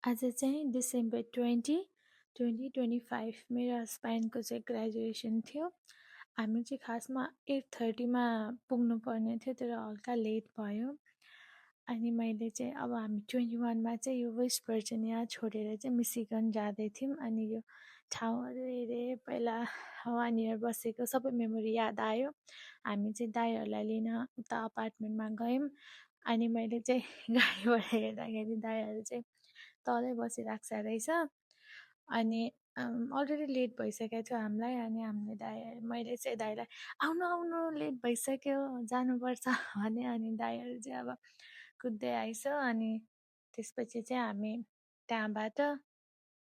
आज चाहिँ डिसेम्बर 2025 मेरो हस्बेन्डको चाहिँ ग्रेजुएसन थियो। हामी चाहिँ खासमा 8:30मा पुग्नुपर्ने थियो, तर हल्का लेट भयो। अनि मैले चाहिँ अब हामी 21मा चाहिँ यो वेस्ट भर्जिनिया छोडेर चाहिँ मिसिगन जाँदै थियौँ। अनि यो ठाउँहरू हेरेँ, पहिला 1 इयर बसेको सबै मेमोरी याद आयो। हामी चाहिँ दाइहरूलाई लिन उता अपार्टमेन्टमा गयौँ। अनि मैले चाहिँ गाडीबाट हेर्दाखेरि दाइहरू चाहिँ तलै बसिरहेको छ रहेछ। अनि अलरेडी लेट भइसकेको थियो हामीलाई। अनि मैले चाहिँ दाइलाई आउनु आउनु लेट भइसक्यो जानुपर्छ भने, अनि दाइहरू चाहिँ अब कुद्दै आइस। अनि त्यसपछि चाहिँ हामी त्यहाँबाट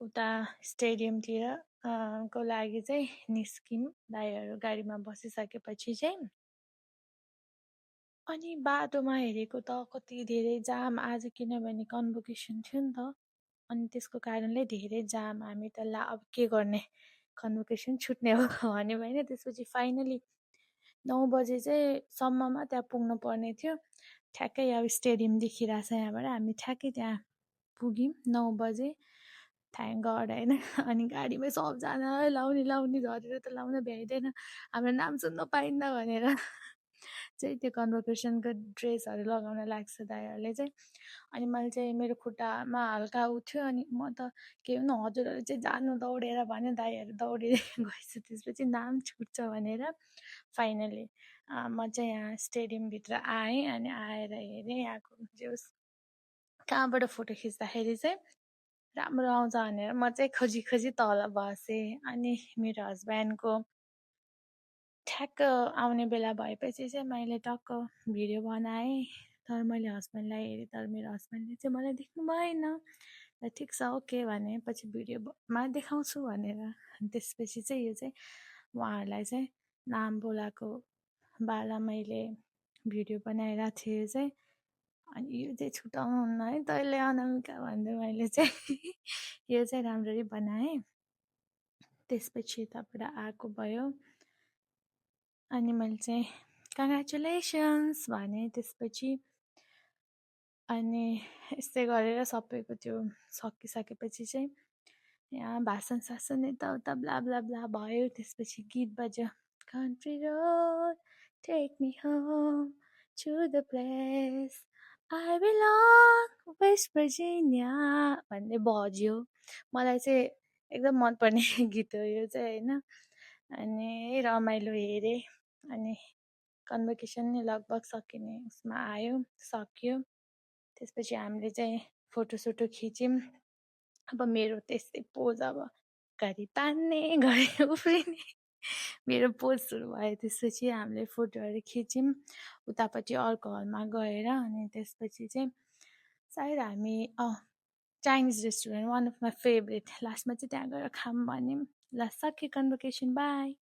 उता स्टेडियमतिर को लागि चाहिँ निस्क्यौँ। दाइहरू गाडीमा बसिसकेपछि चाहिँ अनि बाटोमा हेरेको त कति धेरै जाम आज, किनभने कन्भोकेसन थियो नि त। अनि त्यसको कारणले धेरै जाम। हामी त ला अब के गर्ने, कन्भोकेसन छुट्ने हो भन्यो होइन। त्यसपछि फाइनली 9 बजे चाहिँ सम्ममा त्यहाँ पुग्नु पर्ने थियो। ठ्याक्कै अब स्टेडियम देखिरहेछ यहाँबाट। हामी ठ्याक्कै त्यहाँ पुग्यौँ 9 बजे, थ्याङ्क गड होइन। अनि गाडीमै सबजना लाउने लाउने झरेर त लाउन भ्याइँदैन, हाम्रो नाम सुन्न पाइन्न भनेर चाहिँ त्यो कन्भोकेसनको ड्रेसहरू लगाउन लाग्छ दाइहरूले चाहिँ। अनि मैले चाहिँ मेरो खुट्टामा हल्का उठ्यो। अनि म त के भन्नु, हजुरहरू चाहिँ जानु दौडेर भन्यो। दाइहरू दौडेर गएछु। त्यसपछि नाम छुट्छ भनेर फाइनली म चाहिँ यहाँ स्टेडियमभित्र आएँ। अनि आएर हेरेँ यहाँको जे होस् कहाँबाट फोटो खिच्दाखेरि चाहिँ राम्रो आउँछ भनेर म चाहिँ खोजी खोजी तल बसेँ। अनि मेरो हस्बेन्डको ठ्याक्क आउने बेला भएपछि चाहिँ मैले टक्क भिडियो बनाएँ। तर मैले हस्बेन्डलाई हेरेँ, तर मेरो हस्बेन्डले चाहिँ मलाई देख्नु भएन। र ठिक छ ओके भने पछि भिडियोमा देखाउँछु भनेर। अनि त्यसपछि चाहिँ यो चाहिँ उहाँहरूलाई चाहिँ नाम बोलाएको बाला मैले भिडियो बनाइरहेको थिएँ चाहिँ। अनि यो चाहिँ छुटाउनुहुन्न है तैँले अनामिका भन्दै मैले चाहिँ यो चाहिँ राम्ररी बनाएँ। त्यसपछि यताबाट आएको भयो। अनि मैले चाहिँ कङ्ग्रेचुलेसन्स भने। त्यसपछि अनि यस्तै गरेर सबैको त्यो सकिसकेपछि चाहिँ यहाँ भाषण सासन यताउता ब्ला ब्ला ब्ला भयो। त्यसपछि गीत बज्यो, country road take me home to the place I belong West Virginia भन्ने बज्यो। मलाई चाहिँ एकदम मनपर्ने गीत हो यो चाहिँ होइन। अनि रमाइलो हेरेँ। अनि कन्भोकेसन नि लगभग सकिने उसमा आयो, सक्यो। त्यसपछि हामीले चाहिँ फोटोसोटो खिच्यौँ। अब मेरो त्यस्तै पोज, अब घरि तान्ने घरि उफ्रिने मेरो पोज सुरु भयो। त्यसपछि हामीले फोटोहरू खिच्यौँ उतापट्टि अर्को हलमा गएर। अनि त्यसपछि चाहिँ सायद हामी Chinese restaurant, one of my favourite, लास्टमा चाहिँ त्यहाँ गएर खाऊँ भन्यौँ। ल सके कन्भोकेसन, बाई।